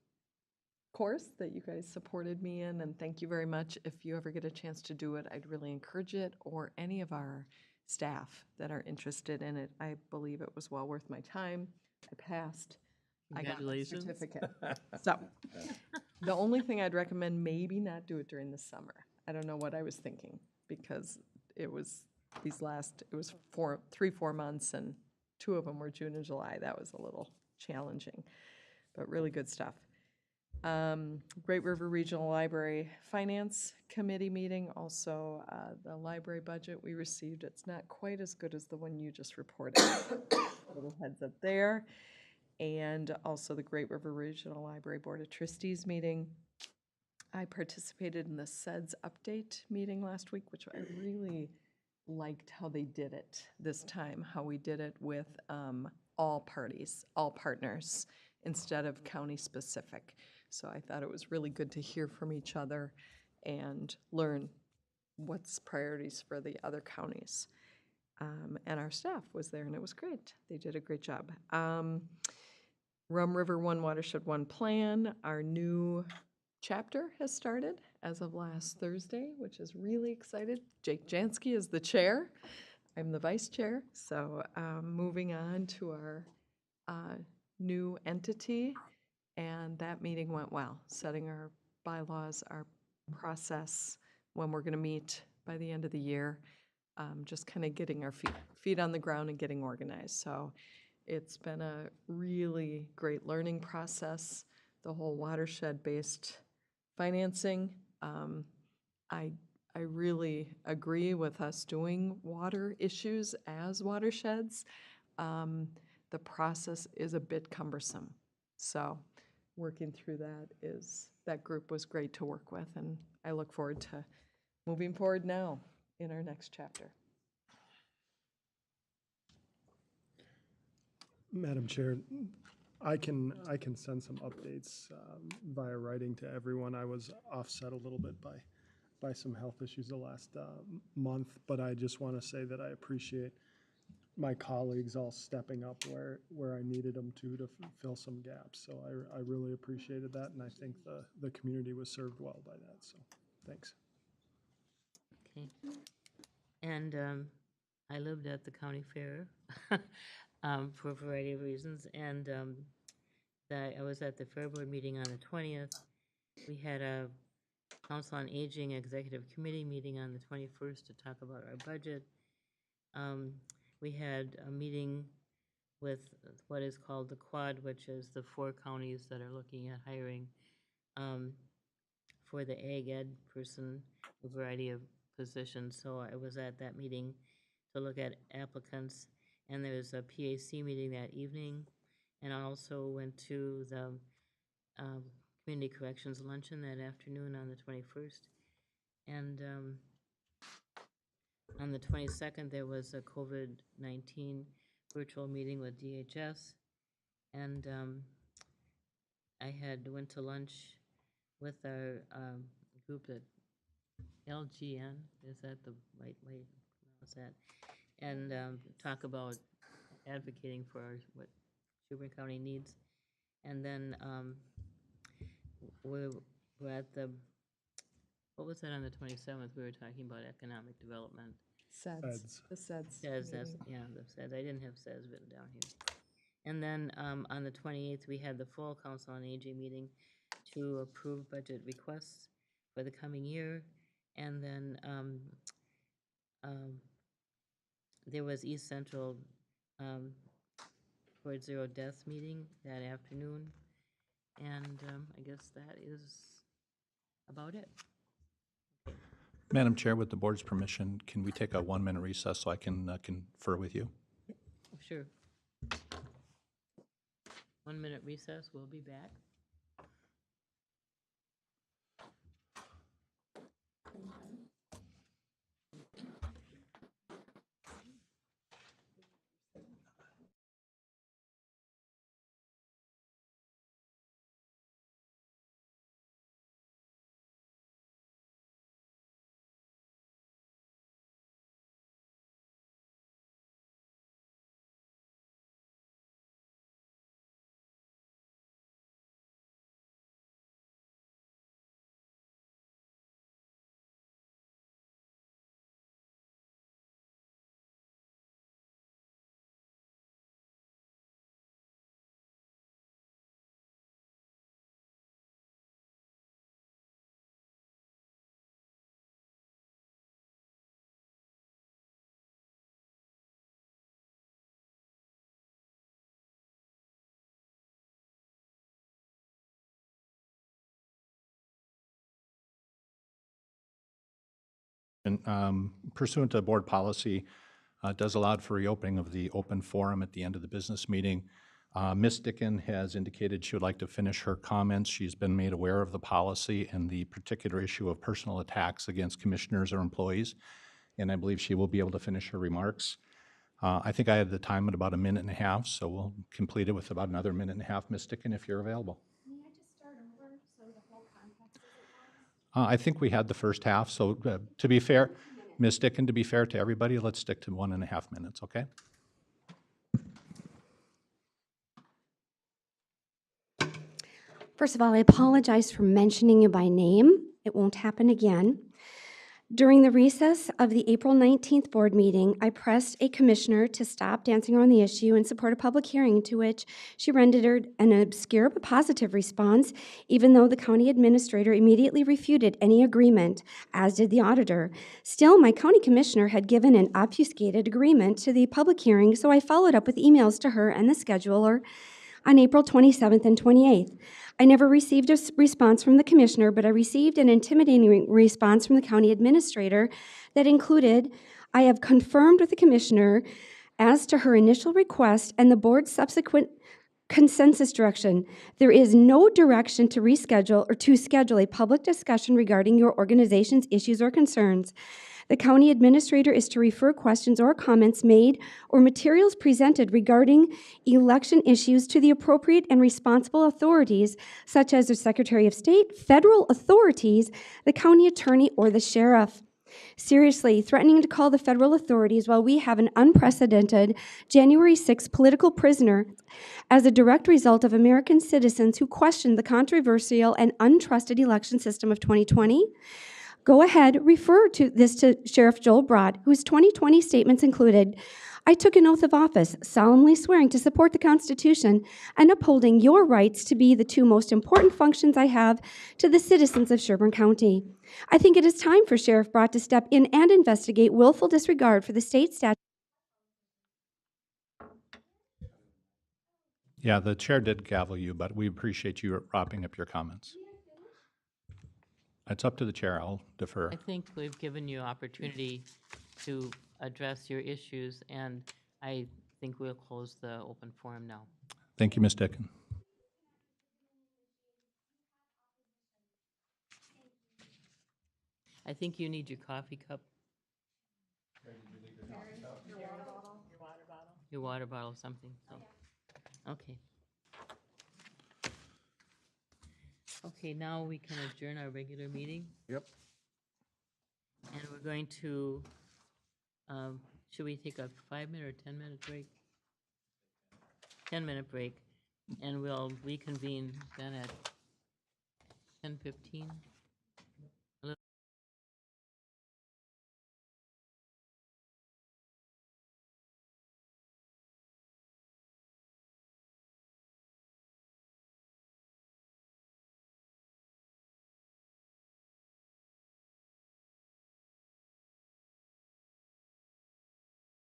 course that you guys supported me in, and thank you very much. If you ever get a chance to do it, I'd really encourage it, or any of our staff that are interested in it. I believe it was well worth my time. I passed. Congratulations. I got my certificate. So the only thing I'd recommend, maybe not do it during the summer. I don't know what I was thinking, because it was it was 3-4 months, and 2 of them were June and July. That was a little challenging, but really good stuff. Great River Regional Library Finance Committee meeting, also the library budget we received. It's not quite as good as the one you just reported. Little heads up there. And also the Great River Regional Library Board of Trustees meeting. I participated in the SEDS update meeting last week, which I really liked how they did it this time, how we did it with all parties, all partners, instead of county specific. So I thought it was really good to hear from each other and learn what's priorities for the other counties. And our staff was there, and it was great. They did a great job. Rum River One Watershed One Plan, our new chapter has started as of last Thursday, which is really excited. Jake Jansky is the chair. I'm the vice chair. So moving on to our new entity, and that meeting went well, setting our bylaws, our process, when we're going to meet by the end of the year, just kind of getting our feet on the ground and getting organized. So it's been a really great learning process, the whole watershed-based financing. I really agree with us doing water issues as watersheds. The process is a bit cumbersome. So working through that group was great to work with, and I look forward to moving forward now in our next chapter. Madam Chair, I can send some updates via writing to everyone. I was offset a little bit by some health issues the last month, but I just want to say that I appreciate my colleagues all stepping up where I needed them to fill some gaps. So I really appreciated that, and I think the community was served well by that. So thanks. Okay. And I lived at the county fair for a variety of reasons, and I was at the fair board meeting on the 20th. We had a Council on Aging Executive Committee meeting on the 21st to talk about our budget. We had a meeting with what is called the Quad, which is the 4 counties that are looking at hiring for the ag ed person, a variety of positions. So I was at that meeting to look at applicants, and there was a PAC meeting that evening, and I also went to the Community Corrections Luncheon that afternoon on the 21st. And on the 22nd, there was a COVID-19 virtual meeting with DHS, and I went to lunch with our group at LGN, is that the right way to pronounce that? And talk about advocating for what Sherburne County needs. And then we're at the, what was that on the 27th? We were talking about economic development. SEDS. The SEDS. SEDS, the SEDS. I didn't have SEDS written down here. And then on the 28th, we had the full Council on Aging meeting to approve budget requests for the coming year. And then there was East Central Towards Zero Deaths meeting that afternoon. And I guess that is about it. Madam Chair, with the board's permission, can we take a 1-minute recess so I can confer with you? Sure. 1-minute recess, we'll be back. question. Pursuant to board policy, does allow for reopening of the open forum at the end of the business meeting. Ms. Dicken has indicated she would like to finish her comments. She's been made aware of the policy and the particular issue of personal attacks against commissioners or employees, and I believe she will be able to finish her remarks. I think I have the time at about 1.5 minutes, so we'll complete it with about another 1.5 minutes. Ms. Dicken, if you're available. May I just start over so the whole context isn't lost? I think we had the first half, so to be fair, Ms. Dicken, to be fair to everybody, let's stick to 1.5 minutes, okay? First of all, I apologize for mentioning you by name. It won't happen again. During the recess of the April 19th board meeting, I pressed a commissioner to stop dancing around the issue and support a public hearing, to which she rendered an obscure but positive response, even though the county administrator immediately refuted any agreement, as did the auditor. Still, my county commissioner had given an obfuscated agreement to the public hearing, so I followed up with emails to her and the scheduler on April 27th and 28th. I never received a response from the commissioner, but I received an intimidating response from the county administrator that included, I have confirmed with the commissioner as to her initial request and the board's subsequent consensus direction. There is no direction to reschedule or to schedule a public discussion regarding your organization's issues or concerns. The county administrator is to refer questions or comments made or materials presented regarding election issues to the appropriate and responsible authorities, such as the Secretary of State, federal authorities, the county attorney, or the sheriff. Seriously, threatening to call the federal authorities while we have an unprecedented January 6th political prisoner as a direct result of American citizens who questioned the controversial and untrusted election system of 2020? Go ahead, refer to this to Sheriff Joel Broad, whose 2020 statements included, I took an oath of office, solemnly swearing to support the Constitution and upholding your rights to be the two most important functions I have to the citizens of Sherburne County. I think it is time for Sheriff Broad to step in and investigate willful disregard for the state statute. Yeah, the chair did gavel you, but we appreciate you wrapping up your comments. It's up to the chair. I'll defer. I think we've given you opportunity to address your issues, and I think we'll close the open forum now. Thank you, Ms. Dicken. I think you need your coffee cup. Your water bottle, something, so, okay. Okay, now we can adjourn our regular meeting. Yep. And we're going to, should we take a 5-minute or 10-minute break? 10-minute break, and we'll reconvene then at 10:15.